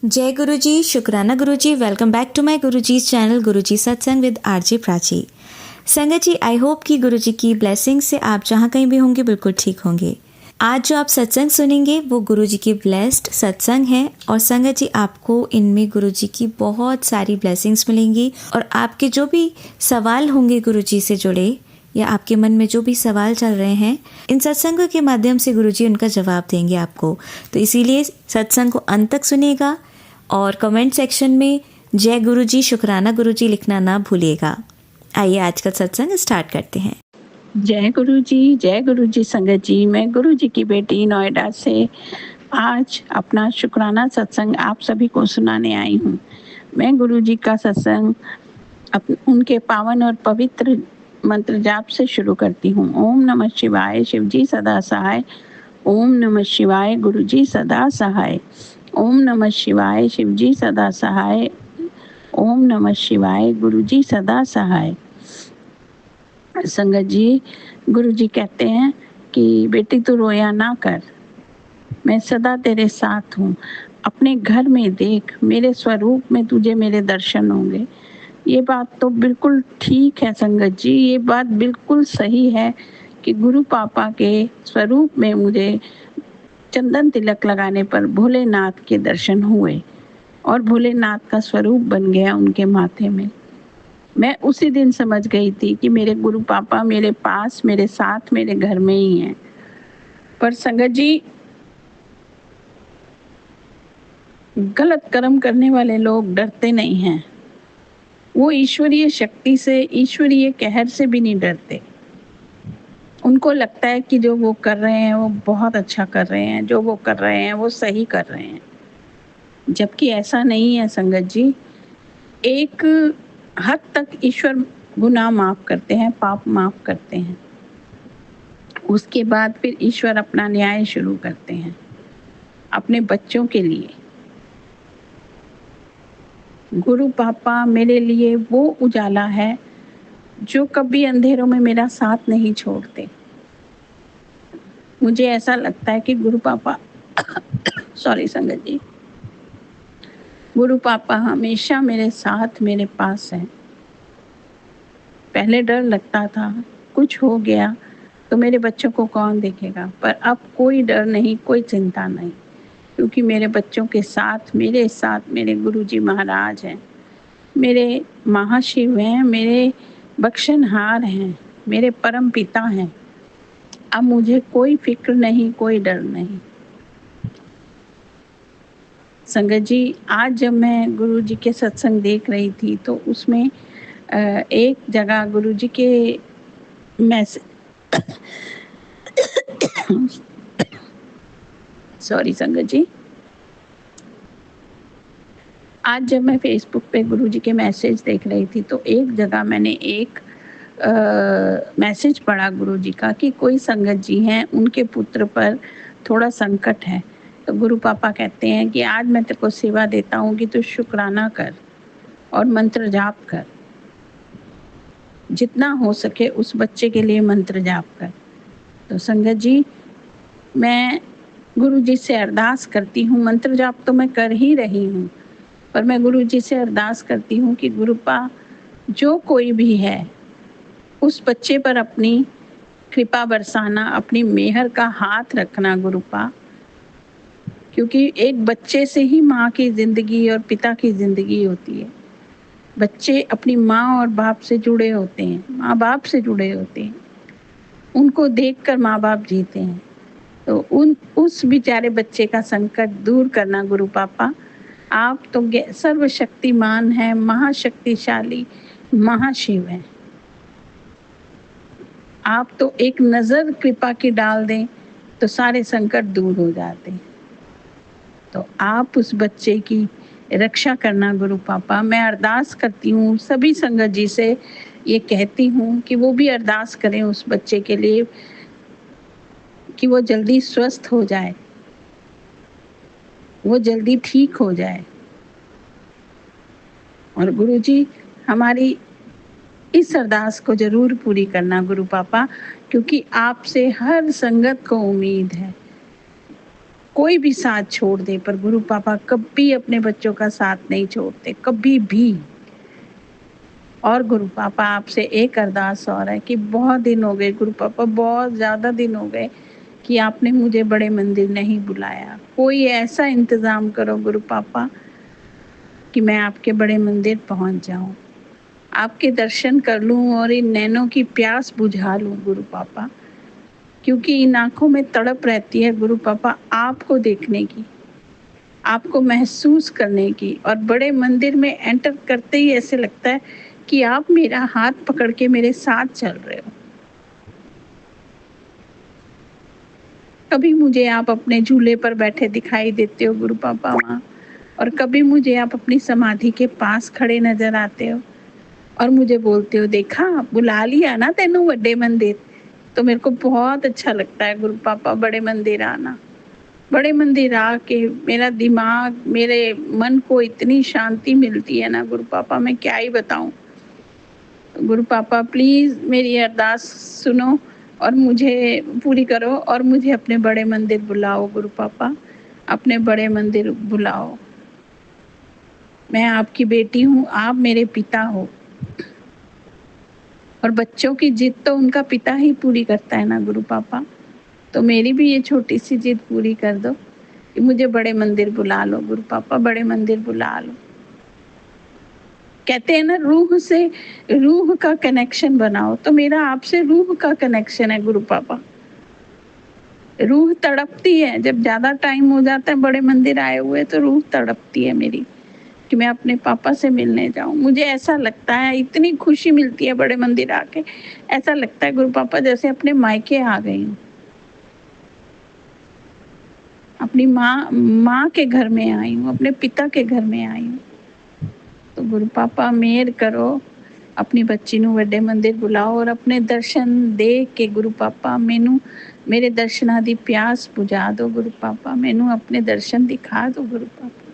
जय गुरु जी, शुक्राना गुरु जी। Welcome back to my Guru ji channel गुरु जी सत्संग विद आरजे प्राची। संगत जी, आई होप कि गुरु जी की ब्लेसिंग से आप जहाँ कहीं भी होंगे बिल्कुल ठीक होंगे। आज जो आप सत्संग सुनेंगे वो गुरु जी की ब्लेस्ड सत्संग है और संगत जी आपको इनमें गुरु जी की बहुत सारी ब्लेसिंग्स मिलेंगी और आपके जो भी सवाल होंगे गुरु जी से जुड़े या आपके मन में जो भी सवाल चल रहे हैं, इन सत्संगों के माध्यम से गुरु जी उनका जवाब देंगे आपको। तो इसीलिए सत्संग को अंत तक सुनिएगा और कमेंट सेक्शन में जय गुरु जी, शुक्राना गुरु जी लिखना ना भूलिएगा। आइए आज का सत्संग स्टार्ट करते हैं। जय गुरु जी संगत जी। मैं गुरु जी की बेटी नोएडा से आज अपना शुक्राना सत्संग आप सभी को सुनाने आई हूँ। मैं गुरु जी का सत्संग उनके पावन और पवित्र मंत्र जाप से शुरू करती हूँ। ओम नमः शिवाय, शिव जी सदा सहाय। ओम नमः शिवाय, गुरु जी सदा सहाय। ओम नमः शिवाय, शिव जी सदा सहाय। ओम नमः शिवाय, गुरु जी सदा सहाय। संगत जी, गुरु जी कहते हैं कि बेटी तू रोया ना कर, मैं सदा तेरे साथ हूँ। अपने घर में देख, मेरे स्वरूप में तुझे मेरे दर्शन होंगे। ये बात तो बिल्कुल ठीक है संगत जी, ये बात बिल्कुल सही है कि गुरु पापा के स्वरूप में मुझे चंदन तिलक लगाने पर भोलेनाथ के दर्शन हुए और भोलेनाथ का स्वरूप बन गया उनके माथे में। मैं उसी दिन समझ गई थी कि मेरे गुरु पापा मेरे पास, मेरे साथ, मेरे घर में ही हैं। पर संगत जी, गलत कर्म करने वाले लोग डरते नहीं हैं। वो ईश्वरीय शक्ति से, ईश्वरीय कहर से भी नहीं डरते। उनको लगता है कि जो वो कर रहे हैं वो बहुत अच्छा कर रहे हैं, जो वो कर रहे हैं वो सही कर रहे हैं, जबकि ऐसा नहीं है संगत जी। एक हद तक ईश्वर गुनाह माफ करते हैं, पाप माफ करते हैं, उसके बाद फिर ईश्वर अपना न्याय शुरू करते हैं अपने बच्चों के लिए। गुरु पापा मेरे लिए वो उजाला है जो कभी अंधेरों में मेरा साथ नहीं छोड़ते। मुझे ऐसा लगता है कि गुरु पापा सॉरी संगत जी, गुरु पापा हमेशा मेरे साथ, मेरे पास हैं। पहले डर लगता था कुछ हो गया तो मेरे बच्चों को कौन देखेगा, पर अब कोई डर नहीं, कोई चिंता नहीं, क्योंकि मेरे बच्चों के साथ, मेरे साथ मेरे गुरुजी महाराज हैं, मेरे महाशिव हैं, मेरे बख्शनहार हैं, मेरे परम पिता हैं। अब मुझे कोई फिक्र नहीं, कोई डर नहीं। संगत जी, आज जब मैं गुरुजी के सत्संग देख रही थी तो उसमें एक जगह गुरुजी के मैसेज सॉरी संगत जी, आज जब मैं फेसबुक पे गुरुजी के मैसेज देख रही थी तो एक जगह मैंने एक मैसेज पढ़ा गुरुजी का कि कोई संगत जी हैं, उनके पुत्र पर थोड़ा संकट है। तो गुरु पापा कहते हैं कि आज मैं तेरे को सेवा देता हूँ कि तू शुक्राना कर और मंत्र जाप कर, जितना हो सके उस बच्चे के लिए मंत्र जाप कर। तो संगत जी, मैं गुरु जी से अरदास करती हूँ, मंत्र जाप तो मैं कर ही रही हूँ, पर मैं गुरु जी से अरदास करती हूँ कि गुरुपा जो कोई भी है उस बच्चे पर अपनी कृपा बरसाना, अपनी मेहर का हाथ रखना गुरुपा, क्योंकि एक बच्चे से ही माँ की जिंदगी और पिता की जिंदगी होती है। बच्चे अपनी माँ और बाप से जुड़े होते हैं, माँ बाप से जुड़े होते हैं, उनको देखकर माँ बाप जीते हैं। तो उस बेचारे बच्चे का संकट दूर करना गुरु पापा। आप तो सर्वशक्तिमान हैं, महाशक्तिशाली महाशिव हैं। आप तो एक नज़र कृपा की डाल दें तो सारे संकट दूर हो जाते हैं। तो आप उस बच्चे की रक्षा करना गुरु पापा। मैं अरदास करती हूँ, सभी संगत जी से ये कहती हूँ कि वो भी अरदास करें उस बच्चे के लिए कि वो जल्दी स्वस्थ हो जाए, वो जल्दी ठीक हो जाए। और गुरुजी, हमारी इस अरदास को जरूर पूरी करना गुरु पापा, क्योंकि आपसे हर संगत को उम्मीद है। कोई भी साथ छोड़ दे, पर गुरु पापा कभी अपने बच्चों का साथ नहीं छोड़ते, कभी भी। और गुरु पापा आपसे एक अरदास और है कि बहुत दिन हो गए गुरु पापा, बहुत ज़्यादा दिन हो गए कि आपने मुझे बड़े मंदिर नहीं बुलाया। कोई ऐसा इंतज़ाम करो गुरु पापा कि मैं आपके बड़े मंदिर पहुंच जाऊं, आपके दर्शन कर लूं और इन नैनों की प्यास बुझा लूं गुरु पापा, क्योंकि इन आँखों में तड़प रहती है गुरु पापा आपको देखने की, आपको महसूस करने की। और बड़े मंदिर में एंटर करते ही ऐसे लगता है कि आप मेरा हाथ पकड़ के मेरे साथ चल रहे हो। कभी मुझे आप अपने झूले पर बैठे दिखाई देते हो गुरु पापा वहाँ, और कभी मुझे आप अपनी समाधि के पास खड़े नजर आते हो और मुझे बोलते हो, देखा बुला लिया ना तेनू बड़े मंदिर। तो मेरे को बहुत अच्छा लगता है गुरु पापा बड़े मंदिर आना। बड़े मंदिर आके मेरा दिमाग, मेरे मन को इतनी शांति मिलती है ना गुरु पापा, मैं क्या ही बताऊं। गुरु पापा प्लीज़ मेरी अरदास सुनो और मुझे पूरी करो और मुझे अपने बड़े मंदिर बुलाओ गुरु पापा, अपने बड़े मंदिर बुलाओ। मैं आपकी बेटी हूँ, आप मेरे पिता हो, और बच्चों की जिद तो उनका पिता ही पूरी करता है ना गुरु पापा। तो मेरी भी ये छोटी सी जिद पूरी कर दो कि मुझे बड़े मंदिर बुला लो गुरु पापा, बड़े मंदिर बुला लो। कहते हैं ना रूह से रूह का कनेक्शन बनाओ, तो मेरा आपसे रूह का कनेक्शन है गुरु पापा। रूह तड़पती है जब ज्यादा टाइम हो जाता है बड़े मंदिर आए हुए, तो रूह तड़पती है मेरी कि मैं अपने पापा से मिलने जाऊं। मुझे ऐसा लगता है, इतनी खुशी मिलती है बड़े मंदिर आके, ऐसा लगता है गुरु पापा जैसे अपने मायके आ गई हूँ, अपनी माँ के घर में आई हूँ, अपने पिता के घर में आई हूँ। तो गुरु पापा मेहर करो, अपनी बच्ची ਨੂੰ ਵੱਡੇ ਮੰਦਿਰ बुलाओ और अपने दर्शन दे के गुरु पापा मैनू मेरे दर्शनां दी प्यास बुझा दो गुरु पापा, मैनू अपने दर्शन दिखा दो गुरु पापा।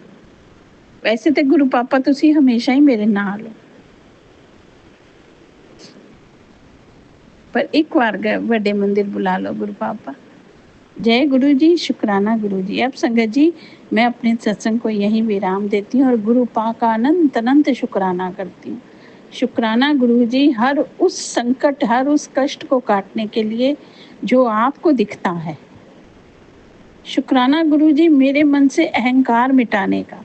वैसे तो गुरु पापा तुसी हमेशा ही मेरे नाल हो, पर एक बार ਵੱਡੇ मंदिर बुला लो गुरु पापा। जय गुरु जी, शुक्राना गुरु जी। अब संगत जी मैं अपने सत्संग को यहीं विराम देती हूँ और गुरु पा का अनंत अनंत शुक्राना करती हूँ। शुक्राना गुरु जी हर उस संकट, हर उस कष्ट को काटने के लिए जो आपको दिखता है। शुक्राना गुरु जी मेरे मन से अहंकार मिटाने का।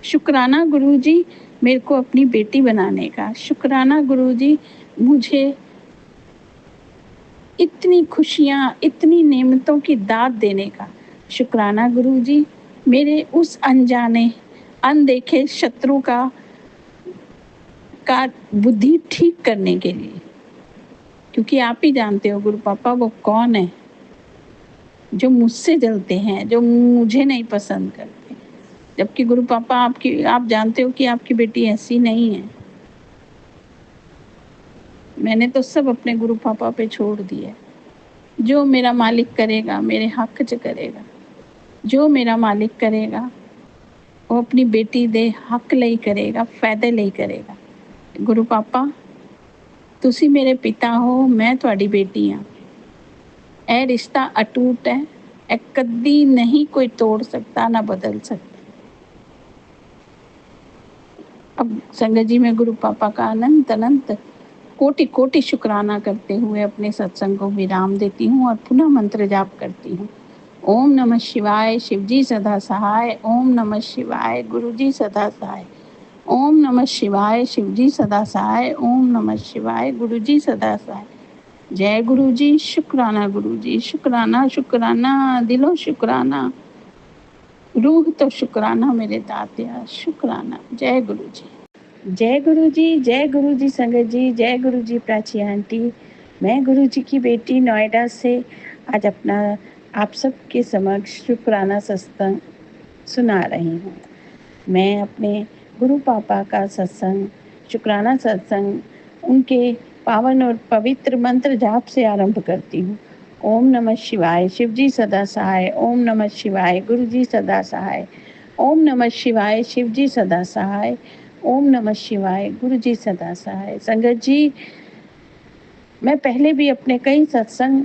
शुक्राना गुरु जी मेरे को अपनी बेटी बनाने का। शुक्राना गुरु जी मुझे इतनी खुशियाँ, इतनी नेमतों की दाद देने का। शुक्राना गुरु जी मेरे उस अनजाने, अनदेखे शत्रु का बुद्धि ठीक करने के लिए, क्योंकि आप ही जानते हो गुरु पापा वो कौन है जो मुझसे जलते हैं, जो मुझे नहीं पसंद करते। जबकि गुरु पापा आप जानते हो कि आपकी बेटी ऐसी नहीं है। मैंने तो सब अपने गुरु पापा पे छोड़ दिया। जो मेरा मालिक करेगा मेरे हक च करेगा, जो मेरा मालिक करेगा वो अपनी बेटी दे हक ਲਈ करेगा, फायदे ਲਈ करेगा। गुरु पापा ਤੁਸੀਂ ਮੇਰੇ ਪਿਤਾ ਹੋ, ਮੈਂ ਤੁਹਾਡੀ बेटी हाँ। ਇਹ रिश्ता अटूट है, ਇਹ कदी नहीं कोई तोड़ सकता ना बदल सकता। अब संगत जी मैं गुरु पापा का अनंत अनंत कोटि कोटि शुक्राना करते हुए अपने सत्संग को विराम देती हूँ और पुनः मंत्र जाप करती हूँ। ओम नमः शिवाय, शिवजी सदा सहाय। ओम नमः शिवाय, गुरुजी सदा सहाय। ओम नमः शिवाय, शिवजी सदा सहाय। ओम नमः शिवाय, गुरुजी सदा सहाय। जय गुरु जी, शुक्राना गुरु जी, शुक्राना शुक्राना, दिलो शुक्राना, रूह तो शुक्राना मेरे दातिया, शुक्राना। जय गुरु जी, जय गुरु जी, जय गुरु जी संगत जी, जय गुरु जी प्राची आंटी। मैं गुरु जी की बेटी नोएडा से आज अपना आप सबके समक्ष शुक्राना सत्संग सुना रही हूँ। मैं अपने गुरु पापा का सत्संग, शुक्राना सत्संग उनके पावन और पवित्र मंत्र जाप से आरंभ करती हूँ। ओम नमः शिवाय, शिवजी सदा सहाय। ओम नमः शिवाय, गुरुजी सदा सहाय। ओम नमः शिवाय, शिवजी सदा सहाय। ओम नमः शिवाय, गुरुजी सदा सहाय। संगत जी मैं पहले भी अपने कई सत्संग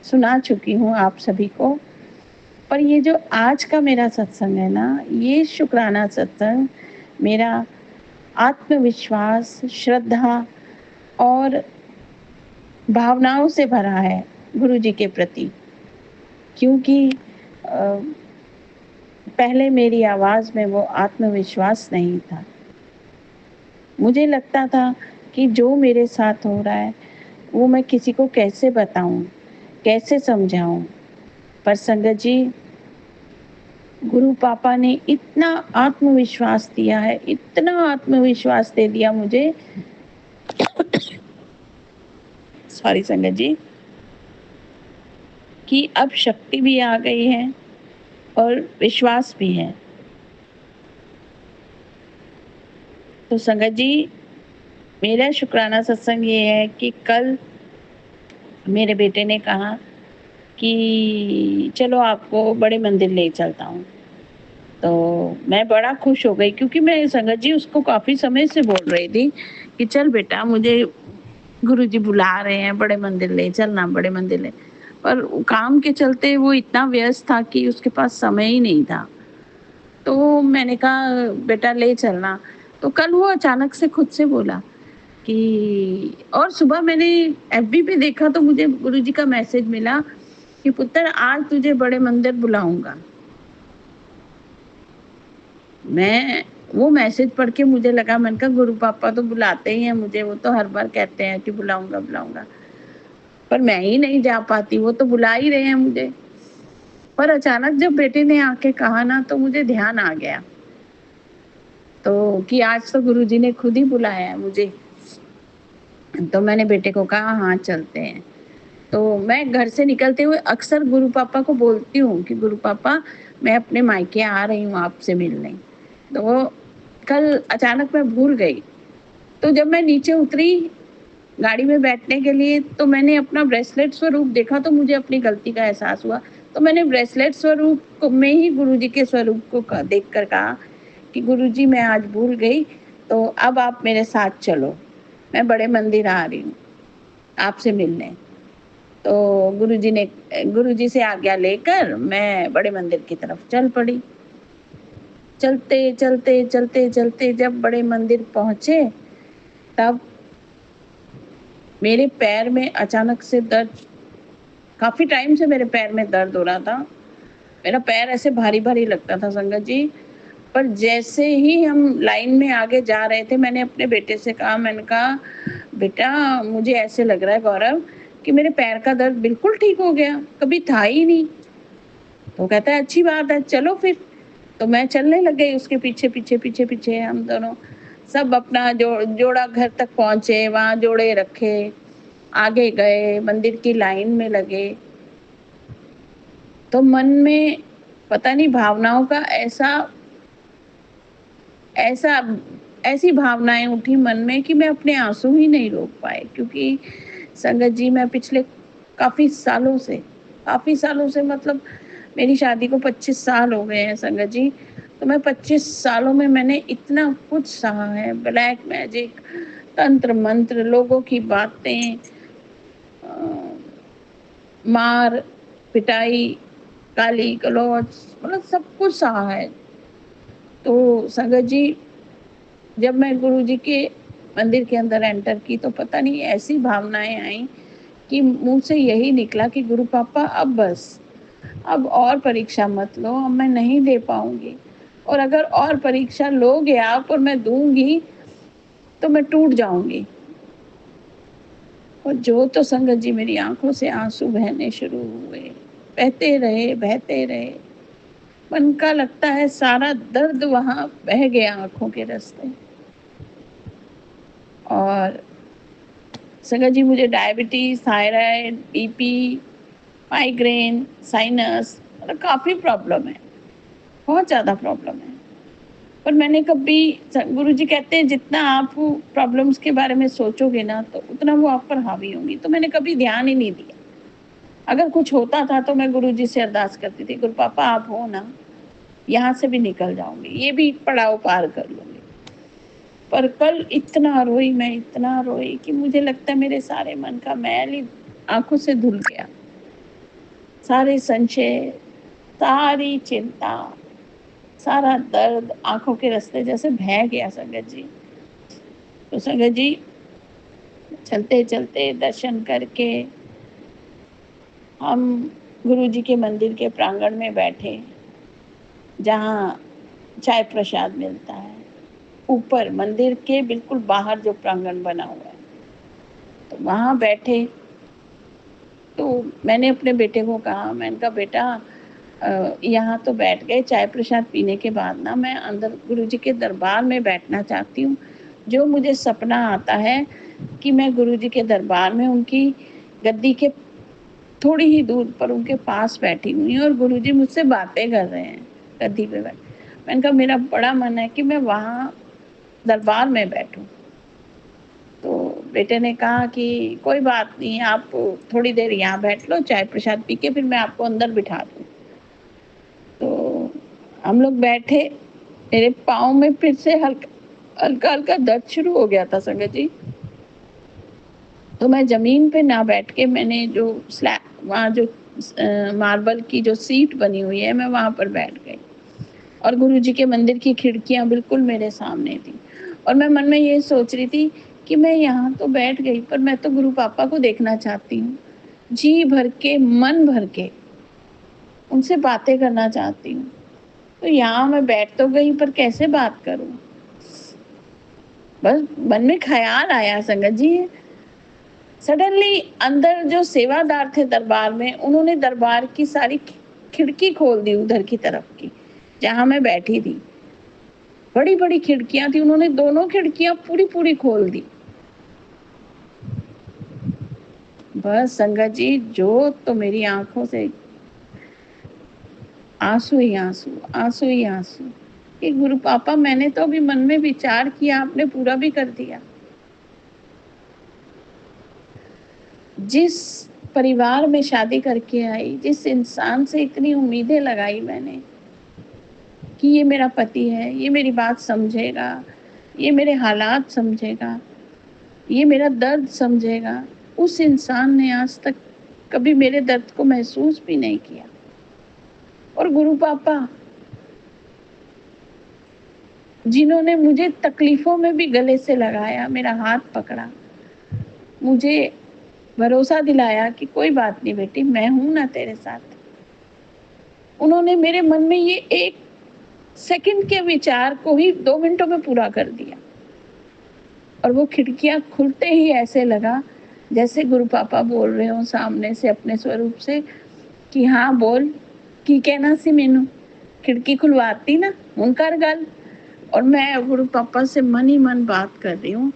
सुना चुकी हूँ आप सभी को, पर ये जो आज का मेरा सत्संग है ना, ये शुक्राना सत्संग मेरा आत्मविश्वास, श्रद्धा और भावनाओं से भरा है गुरु जी के प्रति। क्योंकि अ, पहले मेरी आवाज़ में वो आत्मविश्वास नहीं था। मुझे लगता था कि जो मेरे साथ हो रहा है, वो मैं किसी को कैसे बताऊँ, कैसे समझाऊँ। पर संगत जी, गुरु पापा ने इतना आत्मविश्वास दिया है, इतना आत्मविश्वास दे दिया मुझे, सॉरी संगत जी, कि अब शक्ति भी आ गई है और विश्वास भी है। तो संगत जी, मेरा शुक्राना सत्संग ये है कि कल मेरे बेटे ने कहा कि चलो आपको बड़े मंदिर ले चलता हूँ। तो मैं बड़ा खुश हो गई, क्योंकि मैं संगत जी उसको काफ़ी समय से बोल रही थी कि चल बेटा, मुझे गुरुजी बुला रहे हैं, बड़े मंदिर ले चलना, बड़े मंदिर ले। पर काम के चलते वो इतना व्यस्त था कि उसके पास समय ही नहीं था। तो मैंने कहा बेटा ले चलना। तो कल वो अचानक से खुद से बोला कि, और सुबह मैंने एफबी पे देखा तो मुझे गुरुजी का मैसेज मिला कि पुत्र आज तुझे बड़े मंदिर बुलाऊंगा। मैं वो मैसेज पढ़ के मुझे लगा, मैंने कहा गुरु पापा तो बुलाते ही हैं मुझे, वो तो हर बार कहते हैं कि बुलाऊंगा बुलाऊंगा, पर मैं ही नहीं जा पाती, वो तो बुला ही रहे हैं मुझे। पर अचानक जब बेटे ने आके कहा ना, तो मुझे ध्यान आ गया तो कि आज तो गुरुजी ने खुद ही बुलाया है मुझे। तो मैंने बेटे को कहा हाँ चलते हैं। तो मैं घर से निकलते हुए अक्सर गुरु पापा को बोलती हूँ कि गुरु पापा मैं अपने मायके आ रही हूँ आपसे मिलने। तो कल अचानक मैं भूल गई। तो जब मैं नीचे उतरी गाड़ी में बैठने के लिए, तो मैंने अपना ब्रेसलेट स्वरूप देखा, तो मुझे अपनी गलती का एहसास हुआ। तो मैंने ब्रेसलेट स्वरूप में ही गुरुजी के स्वरूप को देख कर कहा कि गुरुजी मैं आज भूल गई, तो अब आप मेरे साथ चलो, मैं बड़े मंदिर आ रही हूँ आपसे मिलने। तो गुरुजी से आज्ञा लेकर मैं बड़े मंदिर की तरफ चल पड़ी। चलते चलते चलते चलते जब बड़े मंदिर पहुंचे, तब मेरे पैर में अचानक से दर्द, काफी टाइम से मेरे पैर में दर्द हो रहा था। मेरा पैर ऐसे भारी भारी लगता था संगत जी। पर जैसे ही हम लाइन में आगे जा रहे थे, मैंने अपने बेटे से कहा, मैंने कहा बेटा मुझे ऐसे लग रहा है गौरव कि मेरे पैर का दर्द बिल्कुल ठीक हो गया, कभी था ही नहीं। तो कहता है अच्छी बात है, चलो फिर। तो मैं चलने लग गई उसके पीछे पीछे पीछे पीछे। हम दोनों सब अपना जोड़ा घर तक पहुंचे, वहां जोड़े रखे, आगे गए, मंदिर की लाइन में लगे। तो मन में पता नहीं भावनाओं का ऐसा ऐसा ऐसी भावनाएं उठी मन में कि मैं अपने आंसू ही नहीं रोक पाए। क्योंकि संगत जी मैं पिछले काफी सालों से मतलब मेरी शादी को 25 साल हो गए हैं संगत जी। तो मैं 25 सालों में मैंने इतना कुछ सहा है, ब्लैक मैजिक, तंत्र मंत्र, लोगों की बातें, मार पिटाई, गाली गलौज, मतलब सब कुछ सहा है। तो संगत जी जब मैं गुरुजी के मंदिर के अंदर एंटर की, तो पता नहीं ऐसी भावनाएं आई कि मुंह से यही निकला कि गुरु पापा अब बस, अब और परीक्षा मत लो, अब मैं नहीं दे पाऊंगी, और अगर और परीक्षा लोगे आप और मैं दूंगी तो मैं टूट जाऊंगी। और जो तो संगत जी मेरी आंखों से आंसू बहने शुरू हुए, बहते रहे बहते रहे। मन का लगता है सारा दर्द वहां बह गया आंखों के रास्ते। और संगत जी मुझे diabetes, thyroid, BP, migraine, sinus, मतलब काफी प्रॉब्लम है, बहुत ज्यादा प्रॉब्लम है। पर मैंने कभी, गुरुजी कहते हैं जितना आप प्रॉब्लम्स के बारे में सोचोगे ना, तो उतना वो आप पर हावी होंगी। तो मैंने कभी ध्यान ही नहीं दिया। अगर कुछ होता था तो मैं गुरुजी से अरदास करती थी, गुरु पापा आप हो ना, यहाँ से भी निकल जाऊंगी, ये भी पड़ाव पार कर लूंगी। पर कल इतना रोई मैं, इतना रोई कि मुझे लगता है मेरे सारे मन का मैल ही आंखों से धुल गया। सारे संशय, सारी चिंता, सारा दर्द आंखों के रास्ते जैसे बह गया संगत जी। तो संगत जी चलते चलते दर्शन करके हम गुरु जी के मंदिर के प्रांगण में बैठे, जहाँ चाय प्रसाद मिलता है। ऊपर मंदिर के बिल्कुल बाहर जो प्रांगण बना हुआ है, तो वहाँ बैठे। तो मैंने अपने बेटे को कहा, मैंने कहा बेटा यहाँ तो बैठ गए, चाय प्रसाद पीने के बाद ना मैं अंदर गुरु जी के दरबार में बैठना चाहती हूँ। जो मुझे सपना आता है कि मैं गुरु जी के दरबार में उनकी गद्दी के थोड़ी ही दूर पर उनके पास बैठी हुई हूँ और गुरु जी मुझसे बातें कर रहे हैं गद्दी पे बैठ। मैंने कहा मेरा बड़ा मन है कि मैं वहाँ दरबार में बैठूं। तो बेटे ने कहा कि कोई बात नहीं, आप थोड़ी देर यहाँ बैठ लो, चाय प्रसाद पी के फिर मैं आपको अंदर बिठा दूँ। तो हम लोग बैठे, मेरे पाँव में फिर से हल्का हल्का हल्का दर्द शुरू हो गया था संगत जी। तो मैं जमीन पे ना बैठ के मैंने जो स्लैब वहाँ जो मार्बल की जो सीट बनी हुई है, मैं वहाँ पर बैठ गई और गुरु जी के मंदिर की खिड़कियाँ बिल्कुल मेरे सामने थी। और मैं मन में ये सोच रही थी कि मैं यहाँ तो बैठ गई, पर मैं तो गुरु पापा को देखना चाहती हूँ, जी भर के मन भर के उनसे बातें करना चाहती हूँ। तो यहाँ मैं बैठ तो गई, पर कैसे बात करूँ? बस मन में ख्याल आया संगत जी। सडनली अंदर जो सेवादार थे दरबार में, उन्होंने दरबार की सारी खिड़की खोल दी उधर की तरफ की, जहाँ मैं बैठी थी। बड़ी बड़ी खिड़कियां थी, उन्होंने दोनों खिड़कियां पूरी पूरी खोल दी। बस संगत जी, जो तो मेरी आंखों से आंसू ही आंसू, आंसू ही आंसू कि गुरु पापा, मैंने तो अभी मन में विचार किया, आपने पूरा भी कर दिया। जिस परिवार में शादी करके आई, जिस इंसान से इतनी उम्मीदें लगाई मैंने कि ये मेरा पति है, ये मेरी बात समझेगा, ये मेरे हालात समझेगा, ये मेरा दर्द समझेगा, उस इंसान ने आज तक कभी मेरे दर्द को महसूस भी नहीं किया। और गुरु पापा, जिन्होंने मुझे तकलीफों में भी गले से लगाया, मेरा हाथ पकड़ा, मुझे भरोसा दिलाया कि कोई बात नहीं बेटी, मैं हूं ना तेरे साथ। उन्होंने मेरे मन में ये एक सेकंड के विचार को ही 2 मिनटों में पूरा कर दिया। और वो खिड़कियां खुलते ही ऐसे लगा जैसे गुरु पापा बोल रहे हो सामने से अपने स्वरूप से कि हाँ बोल, की कहना सी मैनू, खिड़की खुलवाती ना, हुण कर गल। और मैं गुरु पापा से मन ही मन बात कर रही हूँ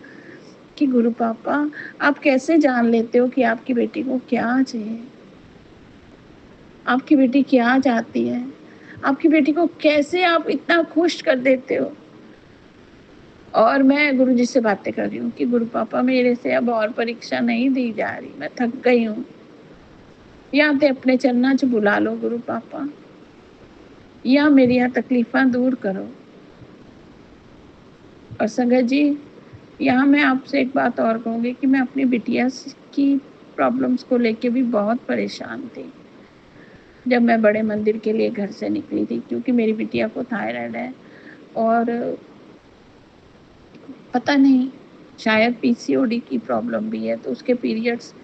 कि गुरु पापा, आप कैसे जान लेते हो कि आपकी बेटी को क्या चाहिए, आपकी बेटी क्या चाहती है, आपकी बेटी को कैसे आप इतना खुश कर देते हो। और मैं गुरु जी से बातें कर रही हूँ कि गुरु पापा, मेरे से अब और परीक्षा नहीं दी जा रही, मैं थक गई हूँ, या ते अपने चरणा च बुला लो गुरु पापा, या मेरी तकलीफां दूर करो। और संगत जी, यहाँ मैं आपसे एक बात और कहूँगी कि मैं अपनी बिटिया की प्रॉब्लम्स को लेके भी बहुत परेशान थी जब मैं बड़े मंदिर के लिए घर से निकली थी, क्योंकि मेरी बिटिया को थायराइड है और पता नहीं शायद पीसीओडी की प्रॉब्लम भी है, तो उसके पीरियड्स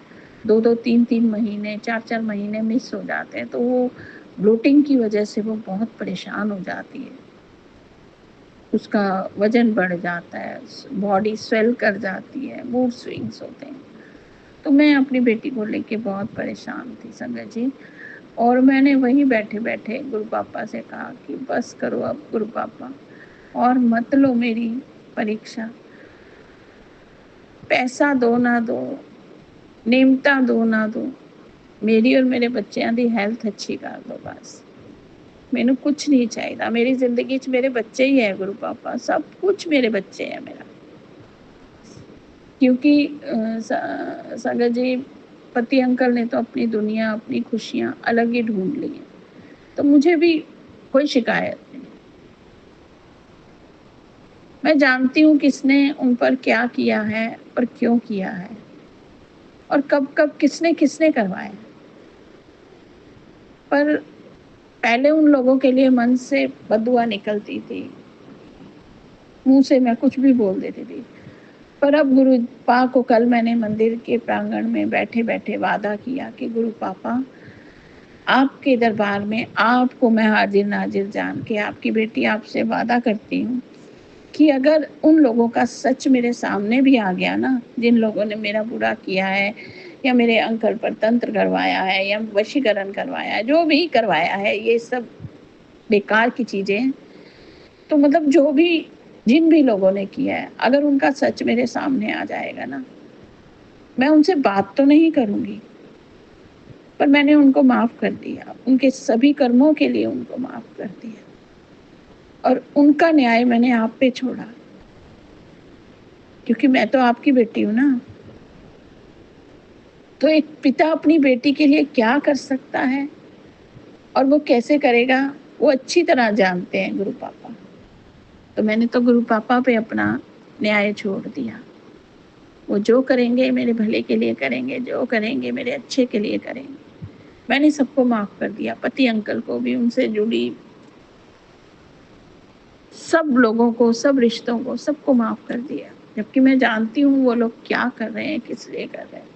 2-2, 3-3 महीने, 4-4 महीने मिस हो जाते हैं। तो वो ब्लोटिंग की वजह से वो बहुत परेशान हो जाती है, उसका वजन बढ़ जाता है, बॉडी स्वेल कर जाती है, मूड स्विंग्स होते हैं। तो मैं अपनी बेटी को लेके बहुत परेशान थी संगत जी। और मैंने वहीं बैठे बैठे गुरु पापा से कहा कि बस करो अब गुरु पापा, और मत लो मेरी परीक्षा, पैसा दो ना दो, नेमता दो ना दो, मेरी और मेरे बच्चों की हैल्थ अच्छी कर दो, बस मैनू कुछ नहीं चाहिए। मेरी जिंदगी च मेरे बच्चे ही है गुरु पापा, सब कुछ मेरे बच्चे है मेरा। क्योंकि संगत जी, पति अंकल ने तो अपनी दुनिया, अपनी खुशियां अलग ही ढूंढ ली है, तो मुझे भी कोई शिकायत नहीं। मैं जानती हूँ किसने उन पर क्या किया है और क्यों किया है, और कब कब किसने किसने करवाया, पर पहले उन लोगों के लिए मन से बददुआ निकलती थी, मुंह से मैं कुछ भी बोल देती थी। पर अब गुरु पा को कल मैंने मंदिर के प्रांगण में बैठे बैठे वादा किया कि गुरु पापा, आपके दरबार में आपको मैं हाजिर नाजिर जान के आपकी बेटी आपसे वादा करती हूँ कि अगर उन लोगों का सच मेरे सामने भी आ गया ना, जिन लोगों ने मेरा बुरा किया है या मेरे अंकल पर तंत्र करवाया है या वशीकरण करवाया है, जो भी करवाया है, ये सब बेकार की चीजें हैं। तो मतलब जो भी जिन भी लोगों ने किया है, अगर उनका सच मेरे सामने आ जाएगा ना, मैं उनसे बात तो नहीं करूंगी, पर मैंने उनको माफ कर दिया, उनके सभी कर्मों के लिए उनको माफ कर दिया और उनका न्याय मैंने आप पे छोड़ा, क्योंकि मैं तो आपकी बेटी हूं ना। तो एक पिता अपनी बेटी के लिए क्या कर सकता है और वो कैसे करेगा, वो अच्छी तरह जानते हैं गुरु पापा। तो मैंने तो गुरु पापा पे अपना न्याय छोड़ दिया। वो जो करेंगे मेरे भले के लिए करेंगे, जो करेंगे मेरे अच्छे के लिए करेंगे। मैंने सबको माफ कर दिया, पति अंकल को भी, उनसे जुड़ी सब लोगों को, सब रिश्तों को, सबको माफ कर दिया, जबकि मैं जानती हूँ वो लोग क्या कर रहे हैं, किस लिए कर रहे हैं।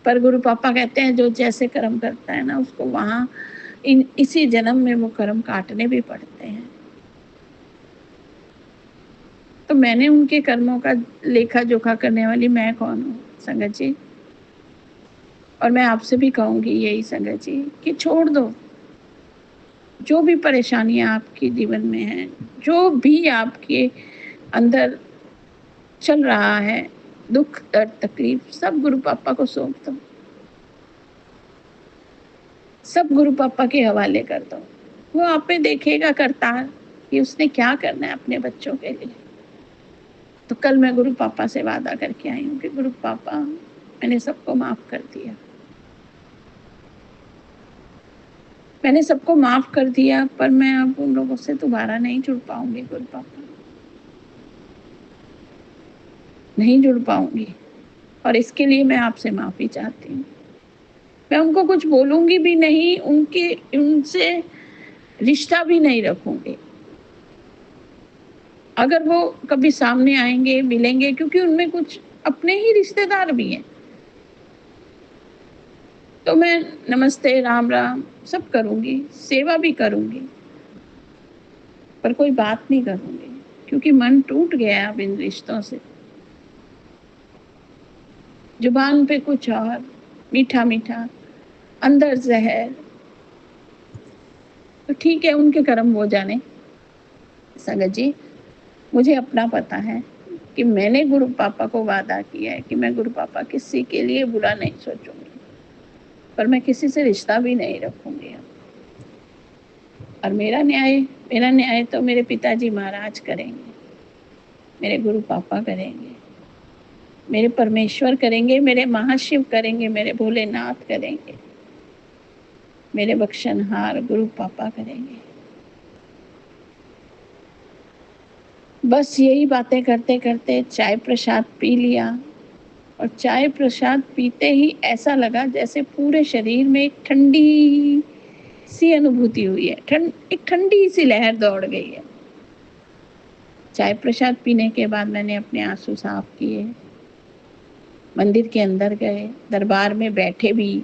पर गुरु पापा कहते हैं जो जैसे कर्म करता है ना, उसको वहां इसी जन्म में वो कर्म काटने भी पड़ते हैं। तो मैंने उनके कर्मों का लेखा जोखा करने वाली मैं कौन हूँ संगत जी। और मैं आपसे भी कहूंगी यही संगत जी कि छोड़ दो जो भी परेशानियां आपके जीवन में हैं, जो भी आपके अंदर चल रहा है, दुख दर्द तकलीफ, सब गुरु पापा को सौंप दो, सब गुरु पापा के हवाले कर दो। वो आप पे देखेगा करतार कि उसने क्या करना है अपने बच्चों के लिए। तो कल मैं गुरु पापा से वादा करके आई हूँ कि गुरु पापा, मैंने सबको माफ कर दिया, मैंने सबको माफ कर दिया, पर मैं अब उन लोगों से दोबारा नहीं जुड़ पाऊंगी गुरु पापा, नहीं जुड़ पाऊंगी। और इसके लिए मैं आपसे माफी चाहती हूँ। मैं उनको कुछ बोलूंगी भी नहीं, उनसे रिश्ता भी नहीं रखूंगी। अगर वो कभी सामने आएंगे, मिलेंगे, क्योंकि उनमें कुछ अपने ही रिश्तेदार भी हैं, तो मैं नमस्ते राम राम सब करूंगी, सेवा भी करूंगी, पर कोई बात नहीं करूंगी, क्योंकि मन टूट गया अब इन रिश्तों से। जुबान पे कुछ और मीठा मीठा, अंदर जहर। तो ठीक है, उनके कर्म वो जाने संगत जी। मुझे अपना पता है कि मैंने गुरु पापा को वादा किया है कि मैं गुरु पापा किसी के लिए बुरा नहीं सोचूंगी, पर मैं किसी से रिश्ता भी नहीं रखूंगी। और मेरा न्याय तो मेरे पिताजी महाराज करेंगे, मेरे गुरु पापा करेंगे, मेरे परमेश्वर करेंगे, मेरे महाशिव करेंगे, मेरे भोलेनाथ करेंगे, मेरे बख्शनहार गुरु पापा करेंगे। बस यही बातें करते करते चाय प्रसाद पी लिया, और चाय प्रसाद पीते ही ऐसा लगा जैसे पूरे शरीर में एक ठंडी सी अनुभूति हुई है, एक ठंडी सी लहर दौड़ गई है। चाय प्रसाद पीने के बाद मैंने अपने आंसू साफ किए, मंदिर के अंदर गए, दरबार में बैठे भी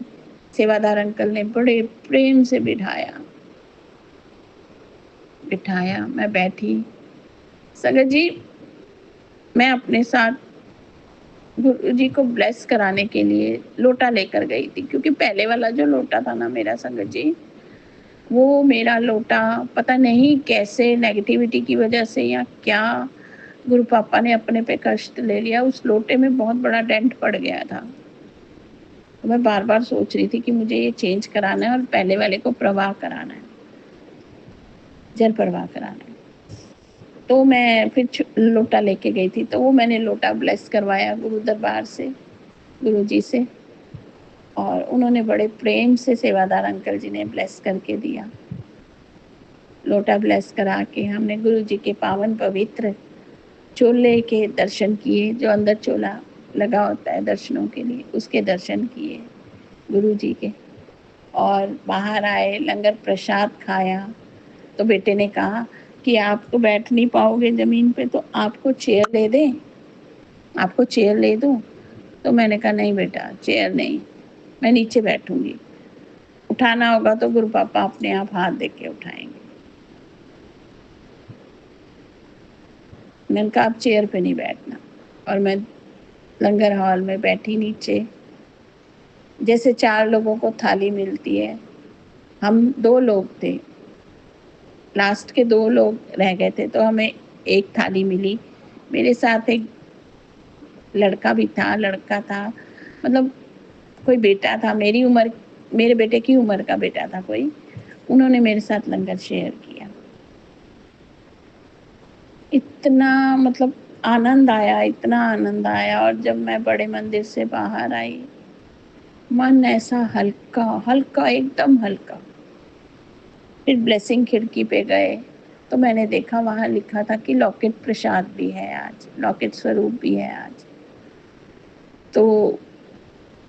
सेवादार अंकल ने बड़े प्रेम से बिठाया, मैं बैठी। संगत जी, मैं अपने साथ गुरु जी को ब्लेस कराने के लिए लोटा लेकर गई थी, क्योंकि पहले वाला जो लोटा था ना मेरा संगत जी, वो मेरा लोटा पता नहीं कैसे नेगेटिविटी की वजह से या क्या गुरु पापा ने अपने पे कष्ट ले लिया, उस लोटे में बहुत बड़ा डेंट पड़ गया था। तो मैं बार बार सोच रही थी कि मुझे ये चेंज कराना है और पहले वाले को प्रवाह कराना है, जल प्रवाह कराना है। तो मैं फिर लोटा लेके गई थी, तो वो मैंने लोटा ब्लेस करवाया गुरु दरबार से, गुरु जी से, और उन्होंने बड़े प्रेम से सेवादार अंकल जी ने ब्लेस करके दिया। लोटा ब्लेस करा के हमने गुरु जी के पावन पवित्र चोले के दर्शन किए, जो अंदर चोला लगा होता है दर्शनों के लिए, उसके दर्शन किए गुरु जी के। और बाहर आए, लंगर प्रसाद खाया। तो बेटे ने कहा कि आप तो बैठ नहीं पाओगे ज़मीन पे, तो आपको चेयर दे दें, आपको चेयर ले दूँ? तो मैंने कहा नहीं बेटा, चेयर नहीं, मैं नीचे बैठूँगी। उठाना होगा तो गुरु पापा अपने आप हाथ दे के उठाएँगे। मैंने कहा आप चेयर पे नहीं बैठना। और मैं लंगर हॉल में बैठी नीचे। जैसे 4 लोगों को थाली मिलती है, हम 2 लोग थे, लास्ट के 2 लोग रह गए थे, तो हमें 1 थाली मिली। मेरे साथ एक लड़का भी था, लड़का था, मतलब कोई बेटा था, मेरी उम्र, मेरे बेटे की उम्र का बेटा था कोई। उन्होंने मेरे साथ लंगर शेयर किया। इतना मतलब आनंद आया, इतना आनंद आया। और जब मैं बड़े मंदिर से बाहर आई, मन ऐसा हल्का, हल्का, एकदम हल्का। फिर ब्लेसिंग खिड़की पे गए, तो मैंने देखा वहाँ लिखा था कि लॉकेट प्रसाद भी है आज, लॉकेट स्वरूप भी है आज। तो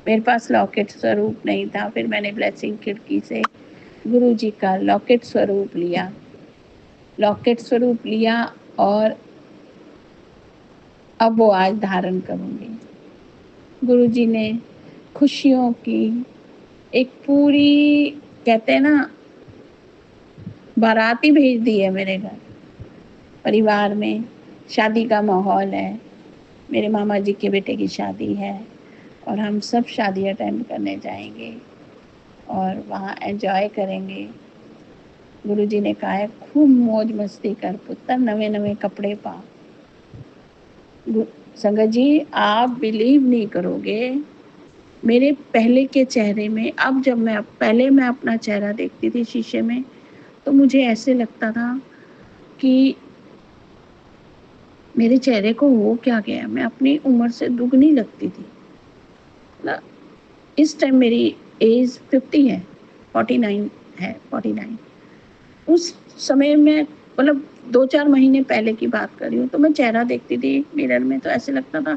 मेरे पास लॉकेट स्वरूप नहीं था। फिर मैंने ब्लेसिंग खिड़की से गुरुजी का लॉकेट स्वरूप लिया, लॉकेट स्वरूप लिया, और अब वो आज धारण करूँगी। गुरुजी ने खुशियों की एक पूरी, कहते हैं ना, बारात ही भेज दी है मेरे घर। परिवार में शादी का माहौल है, मेरे मामा जी के बेटे की शादी है, और हम सब शादी अटेंड करने जाएंगे और वहाँ एंजॉय करेंगे। गुरुजी ने कहा है खूब मौज मस्ती कर पुत्र, नवे नवे कपड़े पा। संगत जी, आप बिलीव नहीं करोगे, मेरे पहले के चेहरे में, अब जब पहले मैं अपना चेहरा देखती थी शीशे में, तो मुझे ऐसे लगता था कि मेरे चेहरे को हो क्या गया, मैं अपनी उम्र से दुगनी लगती थी ना। इस टाइम मेरी एज 50 है, 49 है, 49। उस समय में, मतलब 2-4 महीने पहले की बात कर रही हूँ, तो मैं चेहरा देखती थी मिरर में, तो ऐसे लगता था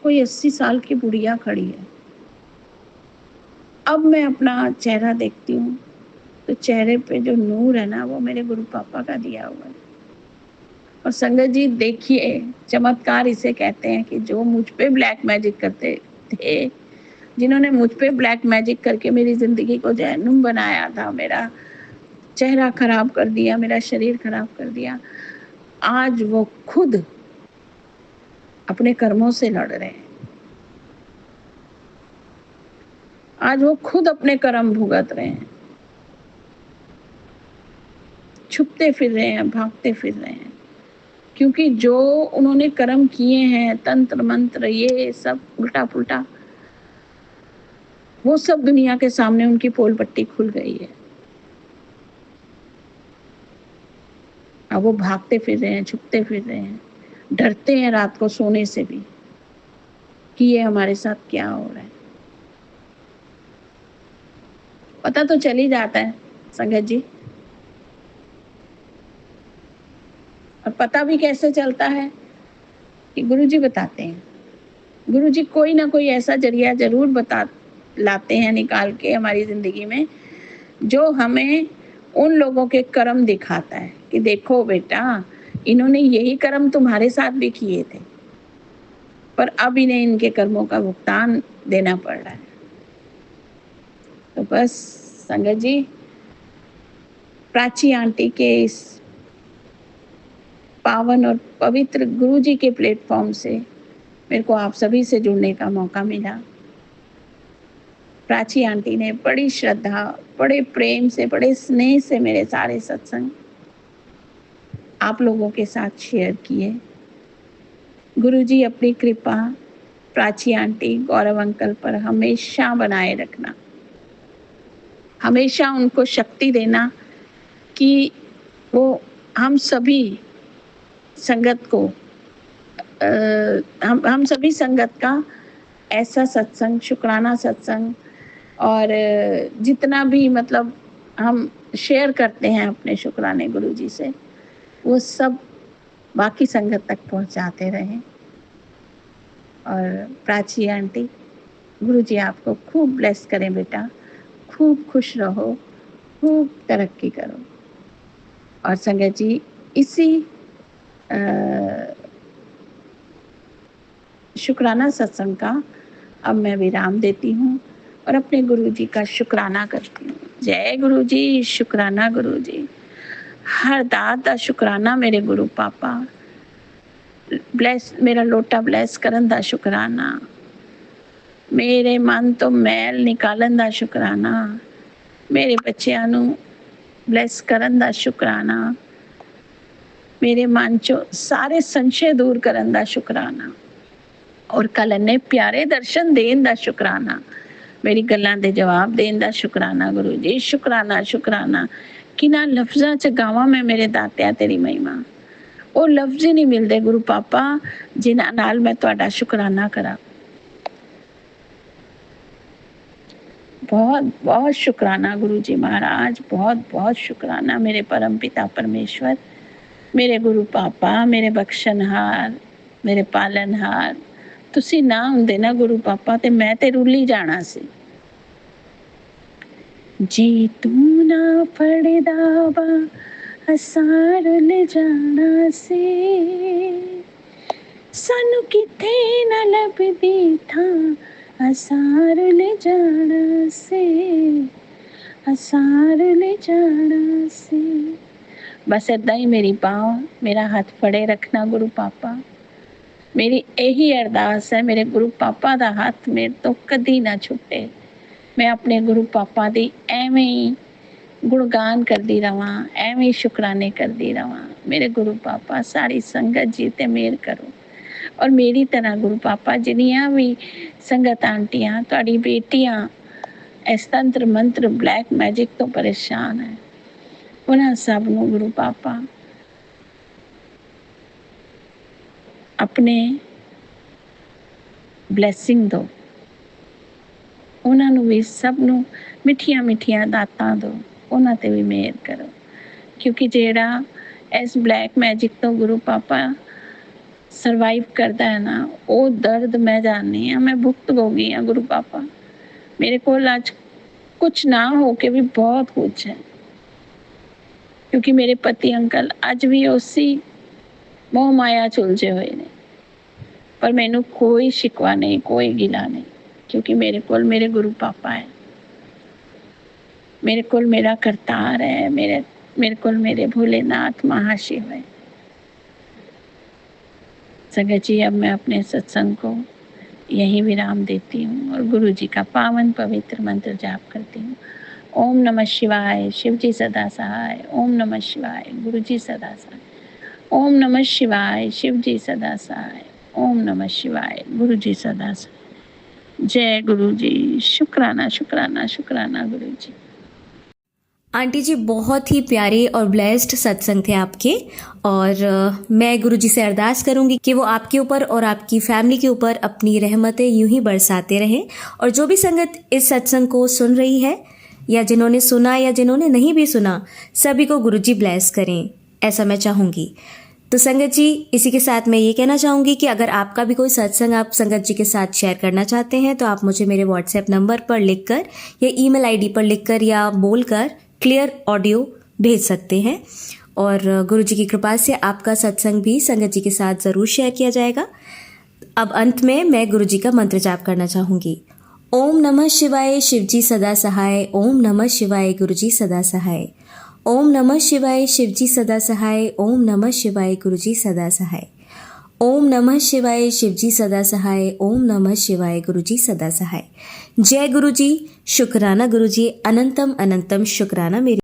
कोई 80 साल की बुढ़िया खड़ी है। अब मैं अपना चेहरा देखती हूँ, तो चेहरे पे जो नूर है ना, वो मेरे गुरु पापा का दिया हुआ है। और संगत जी देखिए, चमत्कार इसे कहते हैं कि जो मुझ पे ब्लैक मैजिक करते थे, जिन्होंने मुझ पे ब्लैक मैजिक करके मेरी ज़िंदगी को जहन्नुम बनाया था, मेरा चेहरा खराब कर दिया, मेरा शरीर खराब कर दिया, आज वो खुद अपने कर्मों से लड़ रहे हैं। आज वो खुद अपने कर्म भुगत रहे हैं, छुपते फिर रहे हैं, भागते फिर रहे हैं, क्योंकि जो उन्होंने कर्म किए हैं, तंत्र मंत्र, ये सब उल्टा पुल्टा, वो सब दुनिया के सामने उनकी पोल पट्टी खुल गई है। अब वो भागते फिर रहे हैं, छुपते फिर रहे हैं, डरते हैं रात को सोने से भी कि ये हमारे साथ क्या हो रहा है। पता तो चल ही जाता है संगत जी। और पता भी कैसे चलता है कि गुरुजी बताते हैं। गुरुजी कोई ना कोई ऐसा जरिया जरूर बता लाते हैं निकाल के हमारी जिंदगी में, जो हमें उन लोगों के कर्म दिखाता है कि देखो बेटा, इन्होंने यही कर्म तुम्हारे साथ भी किए थे, पर अब इन्हें इनके कर्मों का भुगतान देना पड़ रहा है। तो बस संगत जी, प्राची आंटी के इस पावन और पवित्र गुरुजी के प्लेटफॉर्म से मेरे को आप सभी से जुड़ने का मौका मिला। प्राची आंटी ने बड़ी श्रद्धा, बड़े प्रेम से, बड़े स्नेह से मेरे सारे सत्संग आप लोगों के साथ शेयर किए। गुरुजी अपनी कृपा प्राची आंटी, गौरव अंकल पर हमेशा बनाए रखना, हमेशा उनको शक्ति देना कि वो हम सभी संगत को, हम सभी संगत का ऐसा सत्संग, शुक्राना सत्संग, और जितना भी मतलब हम शेयर करते हैं अपने शुक्राने गुरुजी से, वो सब बाकी संगत तक पहुंचाते रहें। और प्राची आंटी, गुरुजी आपको खूब ब्लेस करें बेटा, खूब खुश रहो, खूब तरक्की करो। और संगत जी, इसी शुक्राना सत्संग का अब मैं विराम देती हूँ और अपने गुरु जी का शुक्राना करती हूँ। जय गुरु जी, शुक्राना गुरु जी, हर दात दा शुक्राना मेरे गुरु पापा, ब्लैस मेरा लोटा ब्लैस करन दा शुक्राना, मेरे मन तो मैल निकालन दा शुक्राना, मेरे बच्चिਆਂ ਨੂੰ ब्लैस ਕਰਨ ਦਾ ਸ਼ੁਕਰਾਨਾ, ਮੇਰੇ ਮਨ ਚੋਂ ਸਾਰੇ ਸੰਸ਼ੇ ਦੂਰ ਕਰਨ ਦਾ ਸ਼ੁਕਰਾਨਾ, ਔਰ ਕੱਲ ਇੰਨੇ ਪਿਆਰੇ ਦਰਸ਼ਨ ਦੇਣ ਦਾ ਸ਼ੁਕਰਾਨਾ, ਮੇਰੀ ਗੱਲਾਂ ਦੇ ਜਵਾਬ ਦੇਣ ਦਾ ਸ਼ੁਕਰਾਨਾ ਗੁਰੂ ਜੀ। ਸ਼ੁਕਰਾਨਾ ਸ਼ੁਕਰਾਨਾ, ਕਿਨਾਂ ਲਫ਼ਜ਼ਾਂ 'ਚ ਗਾਵਾਂ ਮੈਂ ਮੇਰੇ ਦਾਤਿਆ ਤੇਰੀ ਮਹਿਮਾ। ਉਹ ਲਫ਼ਜ਼ ਹੀ ਨਹੀਂ ਮਿਲਦੇ ਗੁਰੂ ਪਾਪਾ ਜਿਨ੍ਹਾਂ ਨਾਲ ਮੈਂ ਤੁਹਾਡਾ ਸ਼ੁਕਰਾਨਾ ਕਰਾਂ। बहुत बहुत शुक्राना गुरु जी महाराज, बहुत बहुत शुक्राना मेरे परम पिता परमेश्वर, मेरे गुरु पापा, मेरे बख्शनहार, मेरे पालनहार। तुसी ना हुंदे ना गुरु पापा ते मैं ते रुली जाना सी। जी तू ना फड़दा वा असां रुल जाना सी, सानू किथे ना लभदी थां असार ले जाना से, असार ले जाना से। बस इदा ही मेरी बाँह, मेरा हाथ फड़े रखना गुरु पापा। मेरी यही अरदास है, मेरे गुरु पापा दा हाथ मेरे तो कदी ना छुटे। मैं अपने गुरु पापा दी एवें ही गुणगान करती रवां, एवें ही शुकराने करती रवां। मेरे गुरु पापा सारी संगत जी ते मेहर करो, और मेरी तरह गुरु पापा जिन्नियां भी संगत आंटियां तुहाडी बेटियां इस तंत्र मंत्र ब्लैक मैजिक तो परेशान है, उन्हां सब नूं गुरु पापा अपने ब्लैसिंग दो, उन्हां नूं भी सब नूं मिठियां मिठियां दातां दो, उन्हां ते भी मेहर करो। क्योंकि जेड़ा इस ब्लैक मैजिक तो गुरु पापा ਸਰਵਾਈਵ ਕਰਦਾ ਹੈ ਨਾ, ਉਹ ਦਰਦ ਮੈਂ ਜਾਣਦੀ ਹਾਂ, ਮੈਂ ਭੁਗਤਭੋਗੀ ਹਾਂ ਗੁਰੂ ਪਾਪਾ। ਮੇਰੇ ਕੋਲ ਅੱਜ ਕੁਛ ਨਾ ਹੋ ਕੇ ਵੀ ਬਹੁਤ ਕੁਛ ਹੈ, ਕਿਉਂਕਿ ਮੇਰੇ ਪਤੀ ਅੰਕਲ ਅੱਜ ਵੀ ਉਸੇ ਮੋਹ ਮਾਇਆ 'ਚ ਉਲਝੇ ਹੋਏ ਨੇ। ਪਰ ਮੈਨੂੰ ਕੋਈ ਸ਼ਿਕਵਾ ਨਹੀਂ, ਕੋਈ ਗਿਲਾ ਨਹੀਂ, ਕਿਉਂਕਿ ਮੇਰੇ ਕੋਲ ਮੇਰੇ ਗੁਰੂ ਪਾਪਾ ਹੈ, ਮੇਰੇ ਕੋਲ ਮੇਰਾ ਕਰਤਾਰ ਹੈ, ਮੇਰੇ ਕੋਲ ਮੇਰੇ भोलेनाथ महाशिव है। संगत जी, अब मैं अपने सत्संग को यहीं विराम देती हूँ और गुरु जी का पावन पवित्र मंत्र जाप करती हूँ। ओम नमः शिवाय, शिव जी सदा सहाय। ओम नमः शिवाय, गुरु जी सदा सहाय। ओम नमः शिवाय, शिव जी सदा सहाय। ओम नमः शिवाय, गुरु जी सदा सहाय। जय गुरु जी, शुक्राना शुक्राना शुक्राना गुरु जी। आंटी जी, बहुत ही प्यारे और ब्लेस्ड सत्संग थे आपके, और मैं गुरुजी से अरदास करूंगी कि वो आपके ऊपर और आपकी फैमिली के ऊपर अपनी रहमतें यूं ही बरसाते रहें। और जो भी संगत इस सत्संग को सुन रही है, या जिन्होंने सुना या जिन्होंने नहीं भी सुना, सभी को गुरुजी ब्लेस करें, ऐसा मैं चाहूँगी। तो संगत जी, इसी के साथ मैं ये कहना चाहूँगी कि अगर आपका भी कोई सत्संग आप संगत जी के साथ शेयर करना चाहते हैं, तो आप मुझे मेरे व्हाट्सएप नंबर पर लिखकर या ईमेल आईडी पर लिखकर या बोलकर क्लियर ऑडियो भेज सकते हैं, और गुरु जी की कृपा से आपका सत्संग भी संगत जी के साथ ज़रूर शेयर किया जाएगा। अब अंत में मैं गुरु जी का मंत्र जाप करना चाहूँगी। ओम नमः शिवाय, शिव जी सदा सहाय। ओम नमः शिवाय, गुरु जी सदा सहाय। ओम नमः शिवाय, शिव जी सदा सहाय। ओम नमः शिवाय, गुरु जी सदा सहाय। ओम नमः शिवाय, शिव जी सदा सहाय। ओम नमः शिवाय, गुरु जी सदा सहाय। जय गुरु जी, शुक्राना गुरु जी, अनंतम अनंतम शुक्राना मेरी